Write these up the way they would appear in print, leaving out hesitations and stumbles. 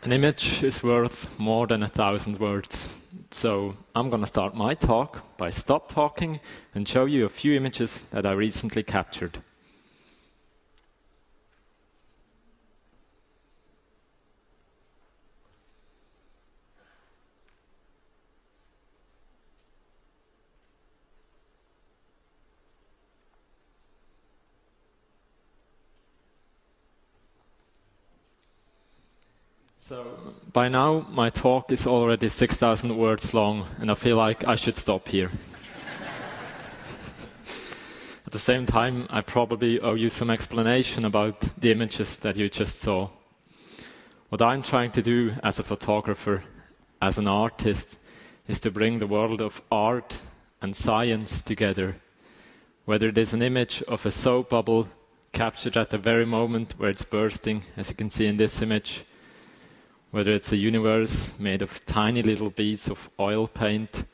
An image is worth more than 1,000 words. So I'm going to start my talk by stop talking and show you a few images that I recently captured. So by now, my talk is already 6,000 words long, and I feel like I should stop here. At the same time, I probably owe you some explanation about the images that you just saw. What I'm trying to do as a photographer, as an artist, is to bring the world of art and science together. Whether it is an image of a soap bubble captured at the very moment where it's bursting, as you can see in this image, whether it's a universe made of tiny little beads of oil paint,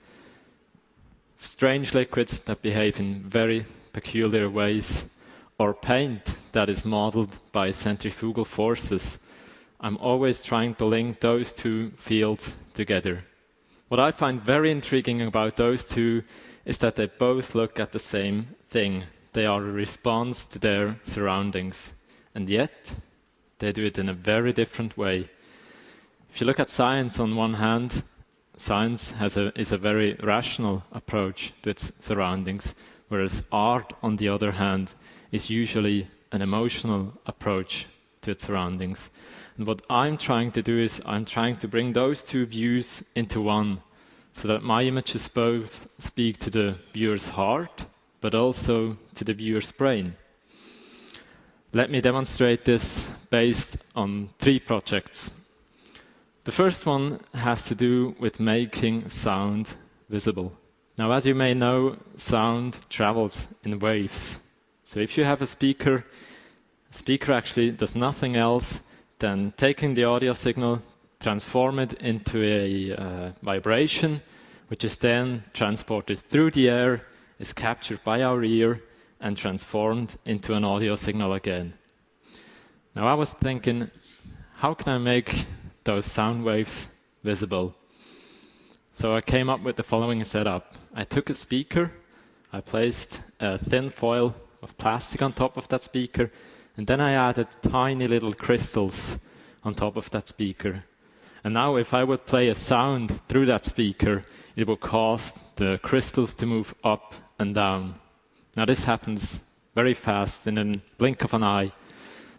strange liquids that behave in very peculiar ways, or paint that is modeled by centrifugal forces, I'm always trying to link those two fields together. What I find very intriguing about those two is that they both look at the same thing. They are a response to their surroundings, and yet they do it in a very different way. If you look at science on one hand, science is a very rational approach to its surroundings, whereas art, on the other hand, is usually an emotional approach to its surroundings. And what I'm trying to do is I'm trying to bring those two views into one, so that my images both speak to the viewer's heart, but also to the viewer's brain. Let me demonstrate this based on 3 projects. The first one has to do with making sound visible. Now, as you may know, sound travels in waves. So if you have a speaker actually does nothing else than taking the audio signal, transform it into a vibration, which is then transported through the air, is captured by our ear, and transformed into an audio signal again. Now, I was thinking, how can I make those sound waves visible? So I came up with the following setup. I took a speaker, I placed a thin foil of plastic on top of that speaker, and then I added tiny little crystals on top of that speaker. And now if I would play a sound through that speaker, it would cause the crystals to move up and down. Now this happens very fast, in a blink of an eye.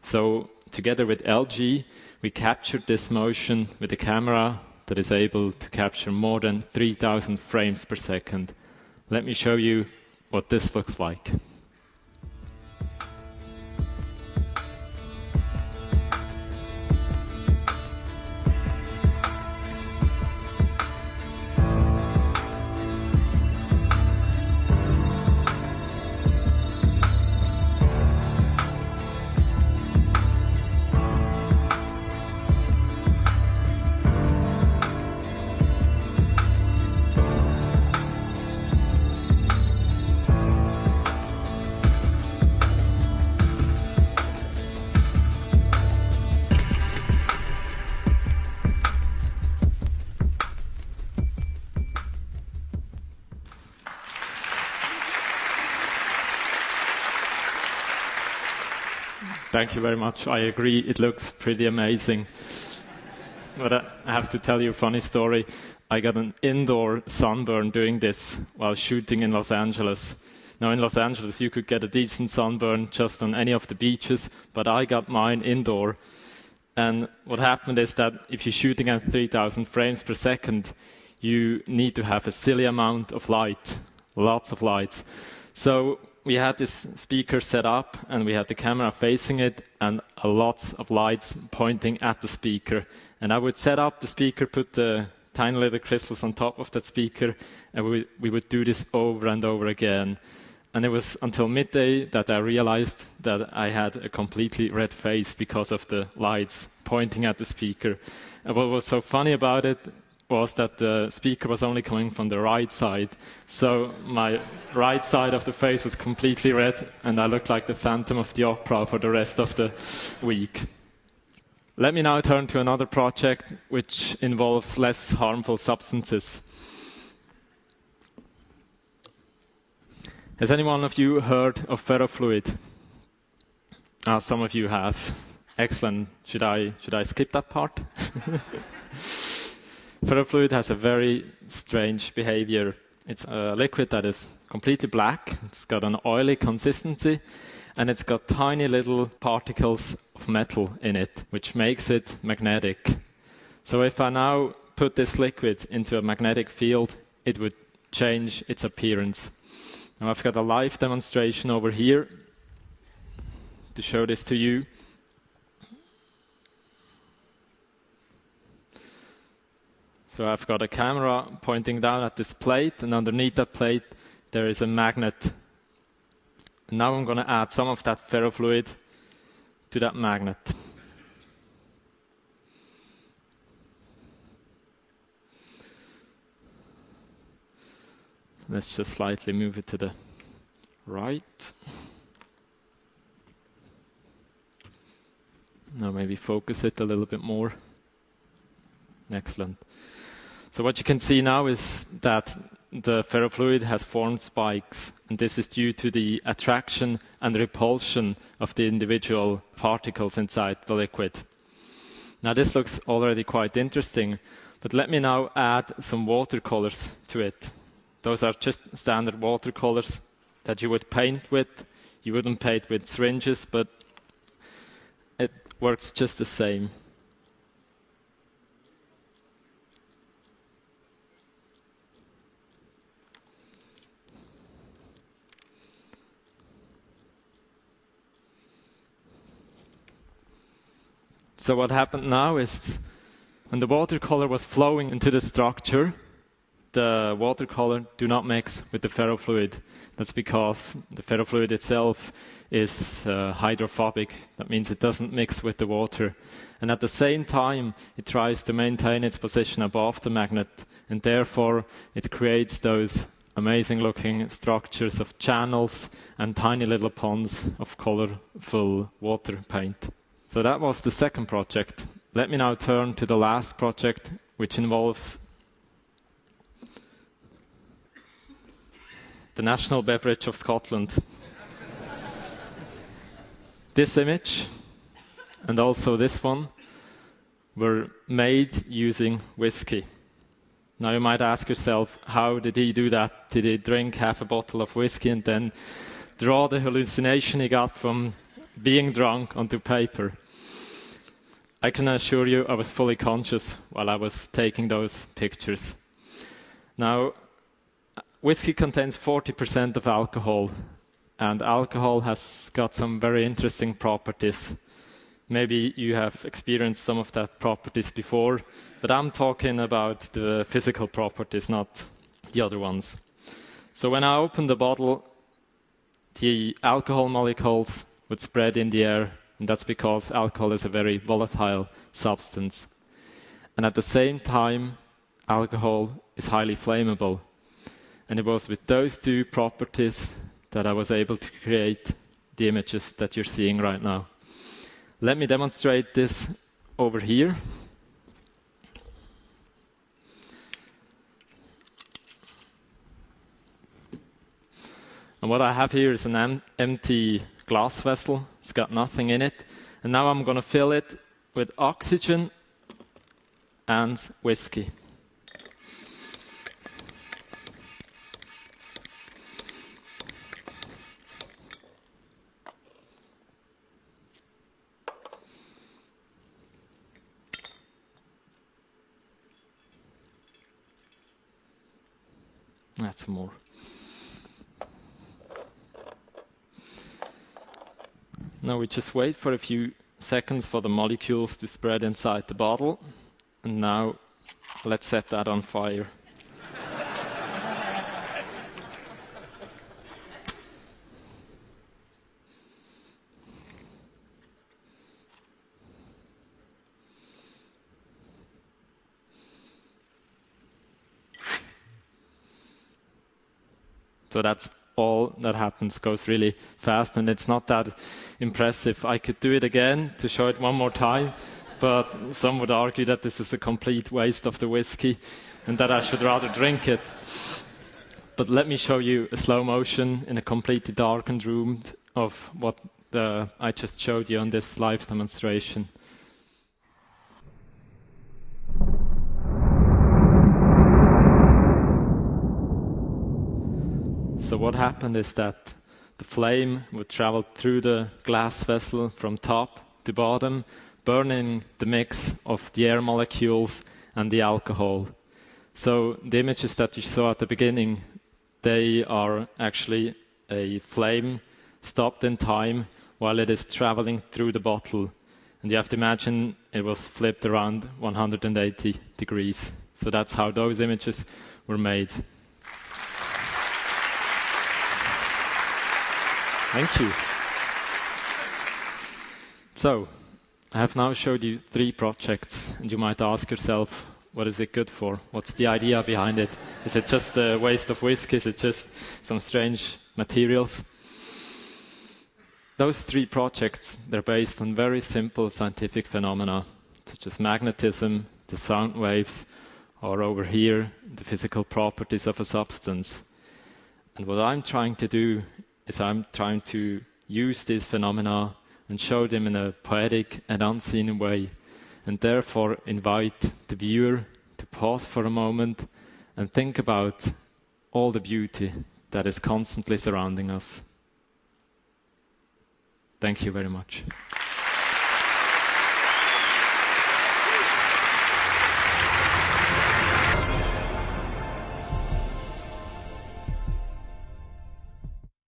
So together with LG, we captured this motion with a camera that is able to capture more than 3,000 frames per second. Let me show you what this looks like. Thank you very much. I agree, it looks pretty amazing. But I have to tell you a funny story. I got an indoor sunburn doing this while shooting in Los Angeles. Now in Los Angeles you could get a decent sunburn just on any of the beaches, but I got mine indoor. And what happened is that if you're shooting at 3,000 frames per second, you need to have a silly amount of light, lots of lights. So we had this speaker set up and we had the camera facing it and lots of lights pointing at the speaker. And I would set up the speaker, put the tiny little crystals on top of that speaker, and we would do this over and over again. And it was until midday that I realized that I had a completely red face because of the lights pointing at the speaker. And what was so funny about it was that the speaker was only coming from the right side. So my right side of the face was completely red, and I looked like the Phantom of the Opera for the rest of the week. Let me now turn to another project which involves less harmful substances. Has any one of you heard of ferrofluid? Some of you have. Excellent. Should I skip that part? Ferrofluid has a very strange behavior. It's a liquid that is completely black. It's got an oily consistency, and it's got tiny little particles of metal in it, which makes it magnetic. So if I now put this liquid into a magnetic field, it would change its appearance. Now I've got a live demonstration over here to show this to you. So I've got a camera pointing down at this plate, and underneath that plate there is a magnet. And now I'm going to add some of that ferrofluid to that magnet. Let's just slightly move it to the right. Now maybe focus it a little bit more. Excellent. So what you can see now is that the ferrofluid has formed spikes, and this is due to the attraction and repulsion of the individual particles inside the liquid. Now this looks already quite interesting, but let me now add some watercolors to it. Those are just standard watercolors that you would paint with. You wouldn't paint with syringes, but it works just the same. So what happened now is, when the watercolor was flowing into the structure, the watercolor do not mix with the ferrofluid. That's because the ferrofluid itself is hydrophobic. That means it doesn't mix with the water. And at the same time, it tries to maintain its position above the magnet, and therefore it creates those amazing looking structures of channels and tiny little ponds of colorful water paint. So that was the second project. Let me now turn to the last project, which involves the national beverage of Scotland. This image, and also this one, were made using whiskey. Now you might ask yourself, how did he do that? Did he drink half a bottle of whiskey and then draw the hallucination he got from being drunk onto paper? I can assure you I was fully conscious while I was taking those pictures. Now, whiskey contains 40% of alcohol, and alcohol has got some very interesting properties. Maybe you have experienced some of that properties before, but I'm talking about the physical properties, not the other ones. So when I opened the bottle, the alcohol molecules would spread in the air, and that's because alcohol is a very volatile substance. And at the same time, alcohol is highly flammable. And it was with those two properties that I was able to create the images that you're seeing right now. Let me demonstrate this over here. And what I have here is an empty glass vessel. It's got nothing in it. And now I'm going to fill it with oxygen and whiskey. That's more. Now we just wait for a few seconds for the molecules to spread inside the bottle. And now let's set that on fire. So that's all that happens, goes really fast, and it's not that impressive. I could do it again to show it one more time, but some would argue that this is a complete waste of the whiskey and that I should rather drink it. But let me show you a slow motion in a completely darkened room of what I just showed you on this live demonstration. So what happened is that the flame would travel through the glass vessel from top to bottom, burning the mix of the air molecules and the alcohol. So the images that you saw at the beginning, they are actually a flame stopped in time while it is traveling through the bottle. And you have to imagine it was flipped around 180 degrees. So that's how those images were made. Thank you. So, I have now showed you 3 projects, and you might ask yourself, what is it good for? What's the idea behind it? Is it just a waste of whiskey? Is it just some strange materials? Those 3 projects, they're based on very simple scientific phenomena, such as magnetism, the sound waves, or over here, the physical properties of a substance. And what I'm trying to do is I'm trying to use these phenomena and show them in a poetic and unseen way, and therefore invite the viewer to pause for a moment and think about all the beauty that is constantly surrounding us. Thank you very much.